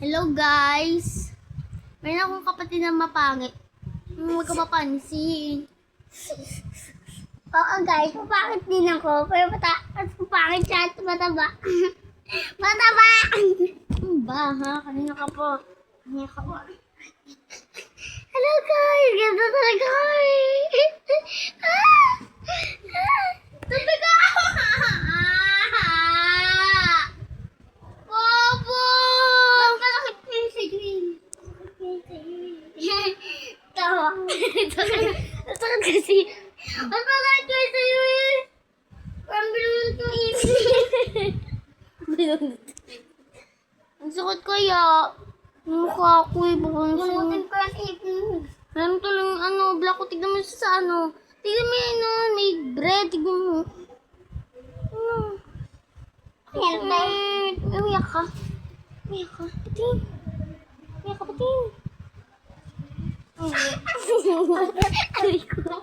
Hello guys! Meron akong kapatid na mapangit. Huwag ka mapansin. Oo guys, mapangit din ako. Pero mapangit siya at mataba. Mataba! Ba ha? Kanina ka po. Kanina ka po. Hello guys! Ganda talaga kami! Tabi ka! Bobo! Ba't malakit ko yung si Green? Tawa. Nasakit kasi. Ba't malakit ko yung sa'yo eh? Parang binulot yung Ang sakit kaya. Yung mukha ko eh. Bumutin ko yung ipin. Meron tulang black ko. Tignan mo sa Tignan mo yun, may bread. Tignan mo. Ayan ba? Umiyak ka. Umiyak ka. Pating. Umiyak ka, pating. Aray ko.